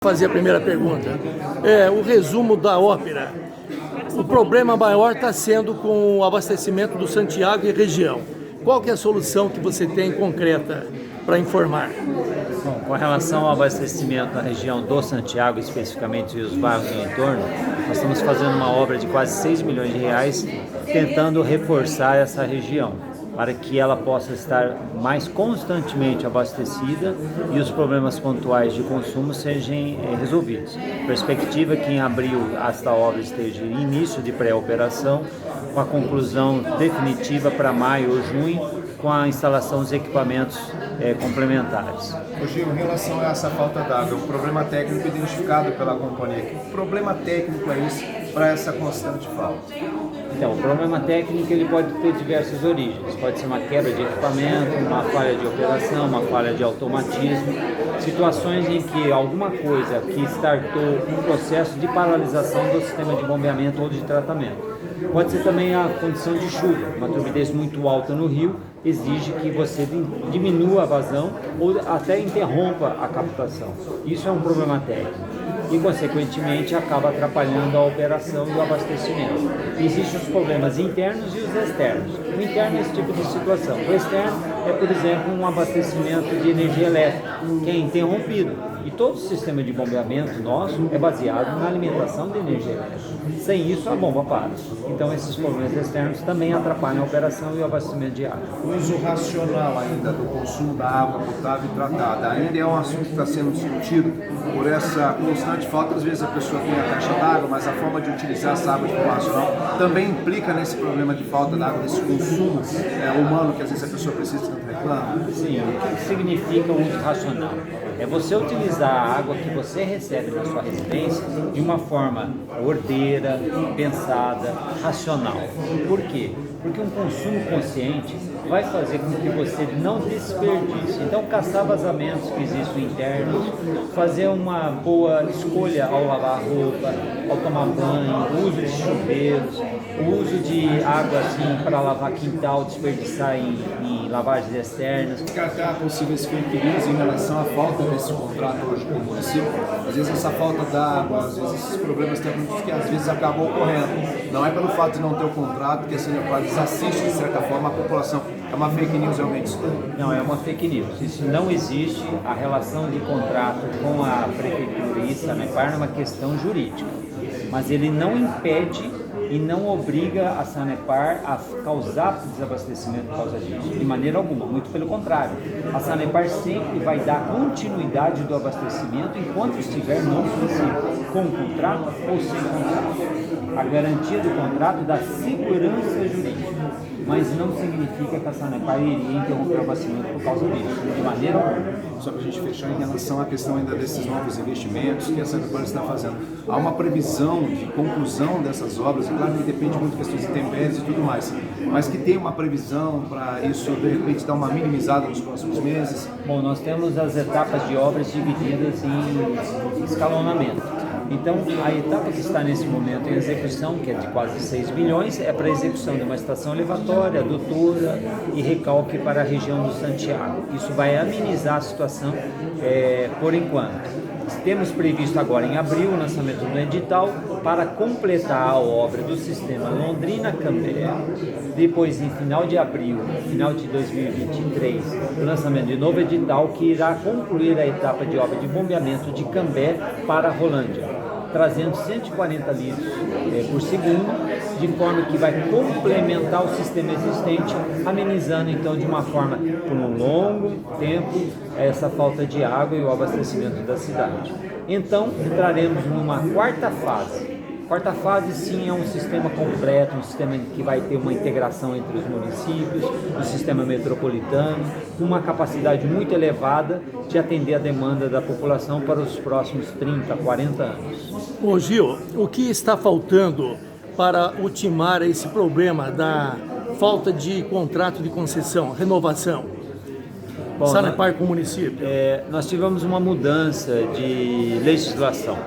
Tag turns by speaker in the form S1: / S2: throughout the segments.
S1: Fazer a primeira pergunta. O resumo da ópera. O problema maior está sendo com o abastecimento do Santiago e região. Qual que é a solução que você tem concreta para informar?
S2: Bom, com relação ao abastecimento na região do Santiago, especificamente e os bairros do entorno, nós estamos fazendo uma obra de quase 6 milhões de reais, tentando reforçar essa região, para que ela possa estar mais constantemente abastecida e os problemas pontuais de consumo sejam resolvidos. A perspectiva é que em abril esta obra esteja em início de pré-operação, com a conclusão definitiva para maio ou junho, com a instalação dos equipamentos complementares.
S3: Hoje, em relação a essa falta d'água, o problema técnico identificado pela companhia, que problema técnico é esse para essa constante falta?
S2: Então, o problema técnico ele pode ter diversas origens. Pode ser uma quebra de equipamento, uma falha de operação, uma falha de automatismo, situações em que alguma coisa que startou um processo de paralisação do sistema de bombeamento ou de tratamento. Pode ser também a condição de chuva, uma turbidez muito alta no rio exige que você diminua a vazão ou até interrompa a captação. Isso é um problema técnico e, consequentemente, acaba atrapalhando a operação e o abastecimento. Existem os problemas internos e os externos. O interno é esse tipo de situação. O externo é, por exemplo, um abastecimento de energia elétrica, que é interrompido. E todo o sistema de bombeamento nosso é baseado na alimentação de energia elétrica. Sem isso, a bomba para. Então, esses problemas externos também atrapalham a operação e o abastecimento de água.
S3: O uso racional ainda do consumo da água potável e tratada ainda é um assunto que está sendo discutido por essa constante falta. Às vezes a pessoa tem a caixa d'água, mas a forma de utilizar essa água de forma racional também implica nesse problema de falta d'água, desse consumo humano que às vezes a pessoa precisa tanto reclama.
S2: Sim, o que significa o uso racional? É você utilizar a água que você recebe na sua residência de uma forma ordeira, pensada, racional. Por quê? Porque um consumo consciente vai fazer com que você não desperdice. Então, caçar vazamentos que existem internos, fazer uma boa escolha ao lavar roupa, ao tomar banho, o uso de chuveiros, o uso de água assim, para lavar quintal, desperdiçar em lavagens externas.
S3: Descartar possíveis fake news em relação à falta desse contrato hoje com o município. Às vezes essa falta d'água, às vezes esses problemas técnicos que às vezes acabam ocorrendo. Não é pelo fato de não ter o contrato que a Sanepar desassiste de certa forma a população. É uma fake news realmente isso?
S2: Não, é uma fake news. Isso não existe. A relação de contrato com a Prefeitura e Sanepar é uma questão jurídica. Mas ele não impede e não obriga a Sanepar a causar desabastecimento por causa disso, de maneira alguma, muito pelo contrário. A Sanepar sempre vai dar continuidade do abastecimento enquanto estiver no município, com contrato ou sem contrato. A garantia do contrato dá segurança jurídica, mas não significa que a Sanepar iria interromper o abastecimento por causa disso, de maneira alguma.
S3: Só para a gente fechar em relação à questão ainda desses novos investimentos que a Sanepar está fazendo. Há uma previsão de conclusão dessas obras, e claro que depende muito de questões de intempéries e tudo mais, mas que tem uma previsão para isso de repente dar uma minimizada nos próximos meses?
S2: Bom, nós temos as etapas de obras divididas em escalonamento. Então, a etapa que está nesse momento em execução, que é de quase 6 milhões, é para a execução de uma estação elevatória, adutora e recalque para a região do Santiago. Isso vai amenizar a situação por enquanto. Temos previsto agora em abril o lançamento do edital para completar a obra do sistema Londrina-Cambé. Depois, em final de abril, final de 2023, o lançamento de novo edital que irá concluir a etapa de obra de bombeamento de Cambé para Rolândia, trazendo 140 litros por segundo, de forma que vai complementar o sistema existente, amenizando então de uma forma, por um longo tempo, essa falta de água e o abastecimento da cidade. Então, entraremos numa quarta fase. Quarta fase, sim, é um sistema completo, um sistema que vai ter uma integração entre os municípios, o sistema metropolitano, com uma capacidade muito elevada de atender a demanda da população para os próximos 30, 40 anos.
S1: Ô Gil, o que está faltando para ultimar esse problema da falta de contrato de concessão, renovação?
S2: Bom,
S1: Sanepar com o município?
S2: Nós tivemos uma mudança de legislação.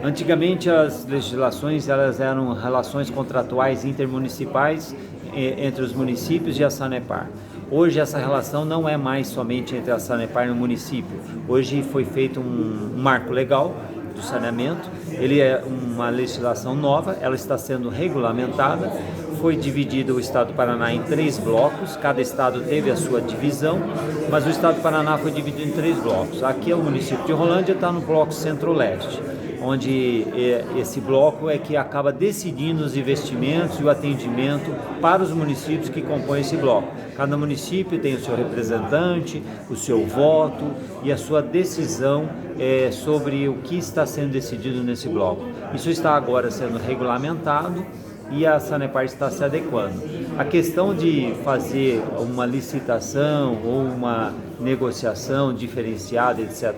S2: Antigamente as legislações elas eram relações contratuais intermunicipais entre os municípios e a Sanepar. Hoje essa relação não é mais somente entre a Sanepar e o município. Hoje foi feito um marco legal do saneamento, ele é uma legislação nova, ela está sendo regulamentada, foi dividido o estado do Paraná em 3 blocos, cada estado teve a sua divisão, mas o estado do Paraná foi dividido em 3 blocos. Aqui é o município de Rolândia, está no bloco centro-leste, onde esse bloco é que acaba decidindo os investimentos e o atendimento para os municípios que compõem esse bloco. Cada município tem o seu representante, o seu voto e a sua decisão sobre o que está sendo decidido nesse bloco. Isso está agora sendo regulamentado e a Sanepar está se adequando. A questão de fazer uma licitação ou uma negociação diferenciada, etc.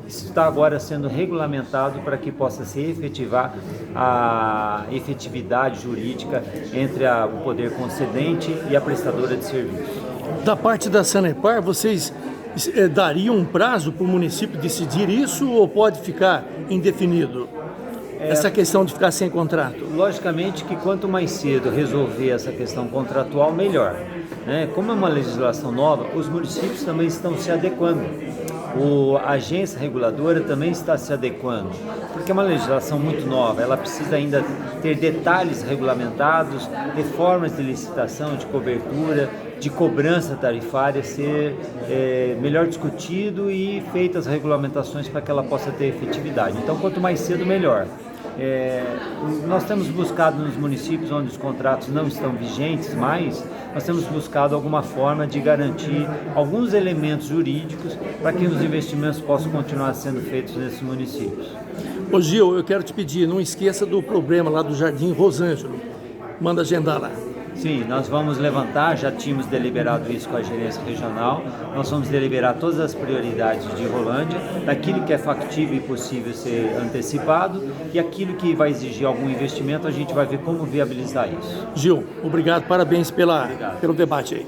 S2: Isso está agora sendo regulamentado para que possa se efetivar a efetividade jurídica entre o poder concedente e a prestadora de serviço.
S1: Da parte da Sanepar, vocês dariam um prazo para o município decidir isso ou pode ficar indefinido? Essa questão de ficar sem contrato?
S2: Logicamente que quanto mais cedo resolver essa questão contratual, melhor. Como é uma legislação nova, os municípios também estão se adequando. A agência reguladora também está se adequando, porque é uma legislação muito nova, ela precisa ainda ter detalhes regulamentados, de formas de licitação, de cobertura, de cobrança tarifária ser melhor discutido e feitas as regulamentações para que ela possa ter efetividade. Então, quanto mais cedo, melhor. Nós temos buscado nos municípios onde os contratos não estão vigentes mais, nós temos buscado alguma forma de garantir alguns elementos jurídicos para que os investimentos possam continuar sendo feitos nesses municípios.
S1: Ô Gil, eu quero te pedir, não esqueça do problema lá do Jardim Rosângelo, manda agendar lá.
S2: Sim, nós vamos levantar, já tínhamos deliberado isso com a gerência regional, nós vamos deliberar todas as prioridades de Rolândia, daquilo que é factível e possível ser antecipado e aquilo que vai exigir algum investimento, a gente vai ver como viabilizar isso.
S1: Gil, obrigado, parabéns pelo debate aí.